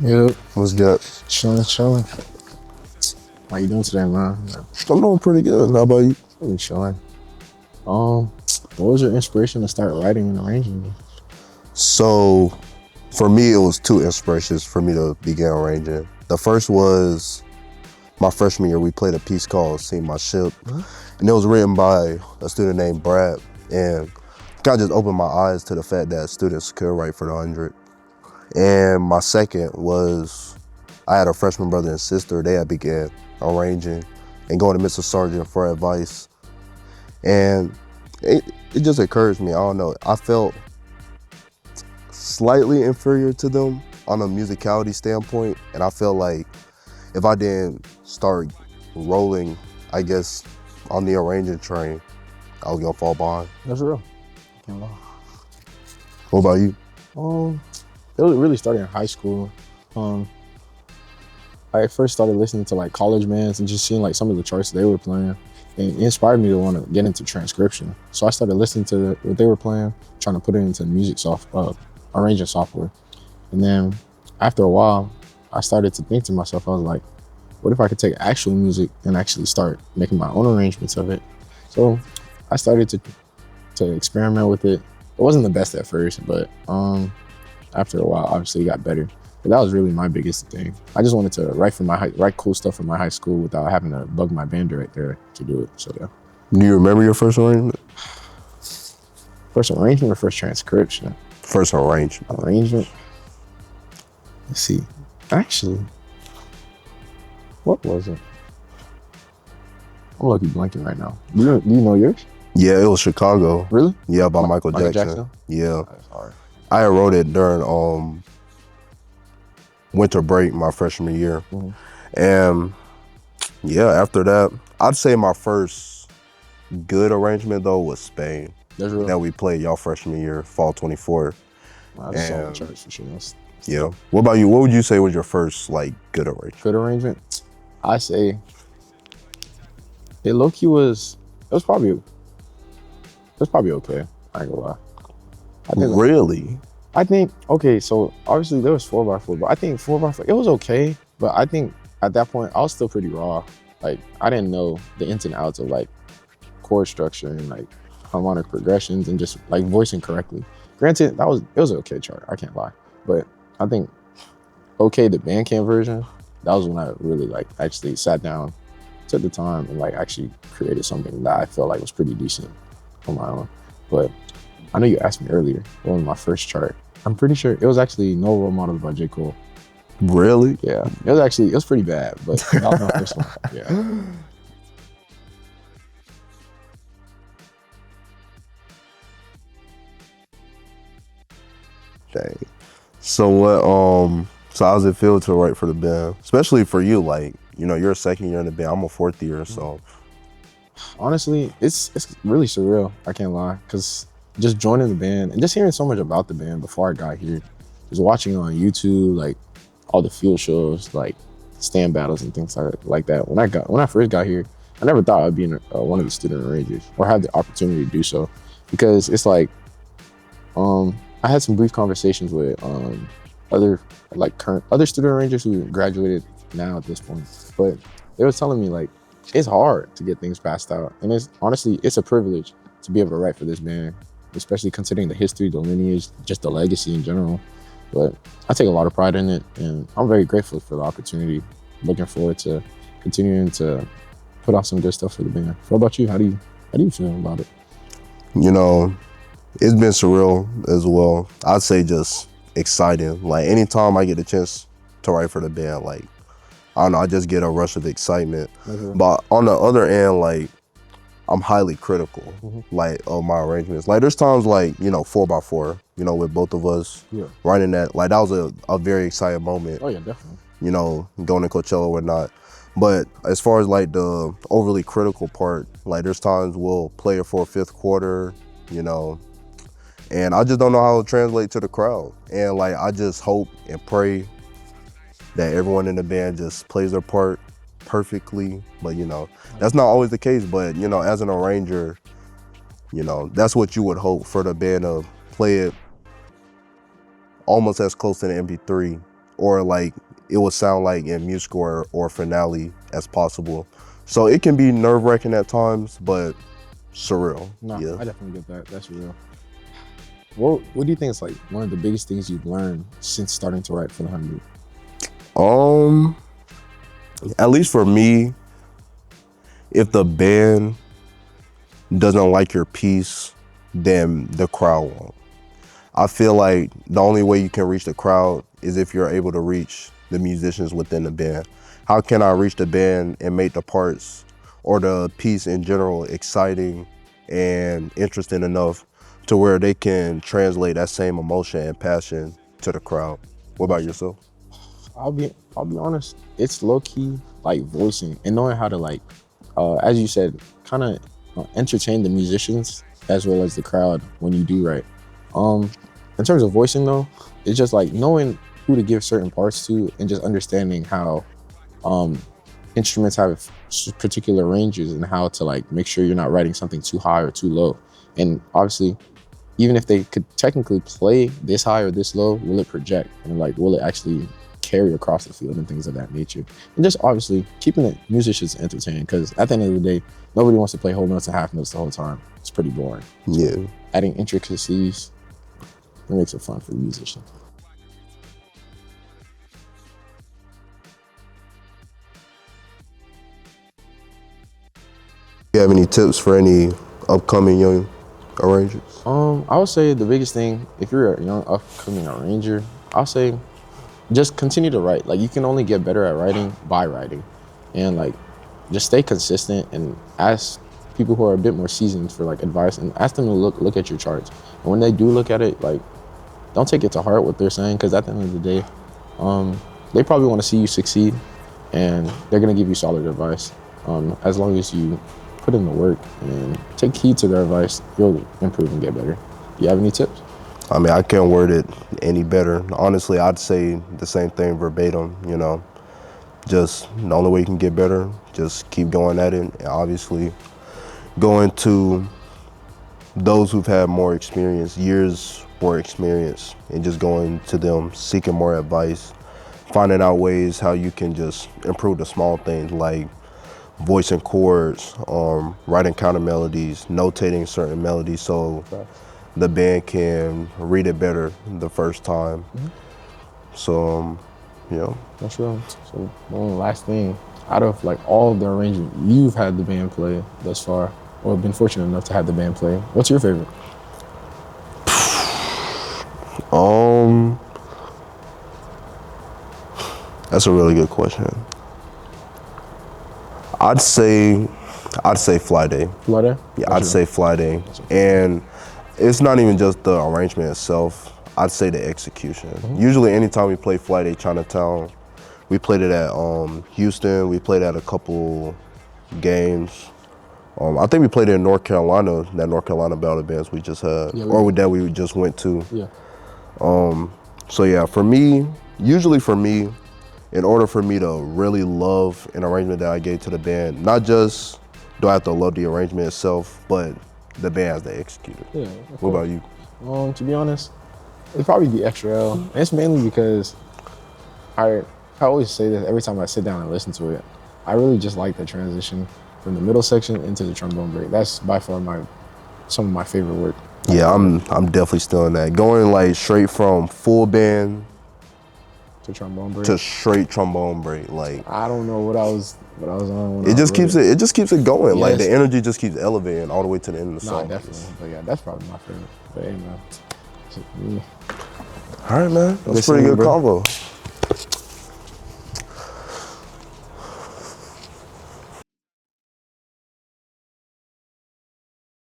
Yep, What's good? chilling, chilling. How you doing today, man? I'm doing pretty good. How about you? Really chilling. Um, what was your inspiration to start writing and arranging? So, for me, it was two inspirations for me to begin arranging. The first was my freshman year. We played a piece called "Sing My Ship," and it was written by a student named Brad. And kind of just opened my eyes to the fact that students could write for the 100. And my second was I had a freshman brother and sister. They had began arranging and going to Mr. Sargent for advice. And it just encouraged me. I don't know. I felt slightly inferior to them on a musicality standpoint. And I felt like if I didn't start rolling, I guess, on the arranging train, I was gonna fall behind. That's real. Can't lie. What about you? It was really starting in high school. I first started listening to like college bands and just seeing like some of the charts they were playing. And it inspired me to want to get into transcription. So I started listening to what they were playing, trying to put it into arranging software. And then after a while, I started to think to myself, I was like, what if I could take actual music and actually start making my own arrangements of it? So I started to experiment with it. It wasn't the best at first, but after a while, obviously it got better. But that was really my biggest thing. I just wanted to write cool stuff from my high school without having to bug my band director to do it. So yeah. Do you remember your first arrangement? First arrangement or first transcription? First arrangement. Arrangement. Let's see. Actually, what was it? I'm lucky blanking right now. Do you know yours? Yeah, it was Chicago. Really? Yeah, by Michael Jackson. Yeah. That's hard. I wrote it during winter break my freshman year. And yeah, after that, I'd say my first good arrangement though was Spain. That's real. That we played y'all freshman year, fall 24. Wow, that's on the charts for sure. Yeah. What about you? What would you say was your first like good arrangement? Good arrangement? I say it low-key was probably okay. I ain't gonna lie. Really? I think, okay, so obviously there was 4x4, but I think 4x4, it was okay, but I think at that point I was still pretty raw. Like I didn't know the ins and outs of like chord structure and like harmonic progressions and just like voicing correctly. Granted, it was an okay chart, I can't lie. But I think okay, the Bandcamp version, that was when I really like actually sat down, took the time and like actually created something that I felt like was pretty decent on my own. But I know you asked me earlier, what was my first chart? I'm pretty sure it was actually No Role Models by J. Cole. Really? Yeah, it was pretty bad, but that was my first one. Yeah. Dang. So how does it feel to write for the band? Especially for you, like, you know, you're a second year in the band, I'm a fourth year, so. Honestly, it's really surreal, I can't lie, because just joining the band and just hearing so much about the band before I got here, just watching on YouTube, like all the field shows, like stand battles and things like that. When I first got here, I never thought I'd be in one of the student arrangers or have the opportunity to do so, because it's like, I had some brief conversations with other student arrangers who graduated now at this point, but they were telling me like it's hard to get things passed out, and it's a privilege to be able to write for this band, especially considering the history, the lineage, just the legacy in general. But I take a lot of pride in it, and I'm very grateful for the opportunity. Looking forward to continuing to put out some good stuff for the band. What about you? How do you feel about it? You know, it's been surreal as well. I'd say just exciting. Like anytime I get a chance to write for the band, like, I don't know, I just get a rush of excitement. But on the other end, like, I'm highly critical, like, of my arrangements. Like, there's times like, you know, 4x4, you know, with both of us writing that. Like, that was a very exciting moment. Oh yeah, definitely. You know, going to Coachella or whatnot. But as far as like the overly critical part, like there's times we'll play it for a fifth quarter, you know, and I just don't know how to translate to the crowd. And like, I just hope and pray that everyone in the band just plays their part perfectly. But you know, that's not always the case. But you know, as an arranger, you know, that's what you would hope for the band to play it almost as close to the MP3 or like it would sound like in music or finale as possible. So it can be nerve-wracking at times, but surreal. No, Yeah. I definitely get that. That's real. What do you think is like one of the biggest things you've learned since starting to write for the 100? At least for me, if the band doesn't like your piece, then the crowd won't. I feel like the only way you can reach the crowd is if you're able to reach the musicians within the band. How can I reach the band and make the parts or the piece in general exciting and interesting enough to where they can translate that same emotion and passion to the crowd? What about yourself? I'll be honest. It's low key like voicing and knowing how to like, as you said, kind of entertain the musicians as well as the crowd when you do write. In terms of voicing though, it's just like knowing who to give certain parts to and just understanding how instruments have particular ranges and how to like make sure you're not writing something too high or too low. And obviously, even if they could technically play this high or this low, will it project? And like, will it actually carry across the field and things of that nature? And just obviously keeping the musicians entertained, because at the end of the day, nobody wants to play whole notes and half notes the whole time. It's pretty boring. Yeah. Adding intricacies, it makes it fun for the musician. You have any tips for any upcoming young arrangers? I would say the biggest thing, if you're a young upcoming arranger, I'll say just continue to write. Like, you can only get better at writing by writing, and like just stay consistent and ask people who are a bit more seasoned for like advice, and ask them to look at your charts. And when they do look at it, like, don't take it to heart what they're saying, because at the end of the day, they probably want to see you succeed, and they're gonna give you solid advice. As long as you put in the work and take heed to their advice, you'll improve and get better. Do you have any tips? I mean, I can't word it any better. Honestly, I'd say the same thing verbatim, you know. Just the only way you can get better, just keep going at it. And obviously, going to those who've had more experience, years more experience, and just going to them, seeking more advice, finding out ways how you can just improve the small things like voicing chords, writing counter melodies, notating certain melodies so the band can read it better the first time. So, you know. That's real. So one last thing, out of like all of the arrangements you've had the band play thus far, or been fortunate enough to have the band play, what's your favorite? That's a really good question. I'd say Fly Day. Fly Day? Yeah, I'd say Fly Day. And it's not even just the arrangement itself, I'd say the execution. Usually anytime we play Fly Day Chinatown, we played it at Houston, we played at a couple games. I think we played it in North Carolina, that North Carolina Battle of Bands we just had, that we just went to. Yeah. So yeah, for me, usually for me, in order for me to really love an arrangement that I gave to the band, not just do I have to love the arrangement itself, but the band as they execute it. Yeah. What about you? To be honest, it'd probably be Extra L. And it's mainly because I always say this every time I sit down and listen to it. I really just like the transition from the middle section into the trombone break. That's by far some of my favorite work. Yeah, I'm definitely still in that. Going like straight from full band to trombone break. To straight trombone break. Like, I don't know what I was on. It just keeps it going. Yes. Like the energy just keeps elevating all the way to the end of the song. Definitely. But yeah, that's probably my favorite. But hey, man. All right, man. That's a pretty good combo.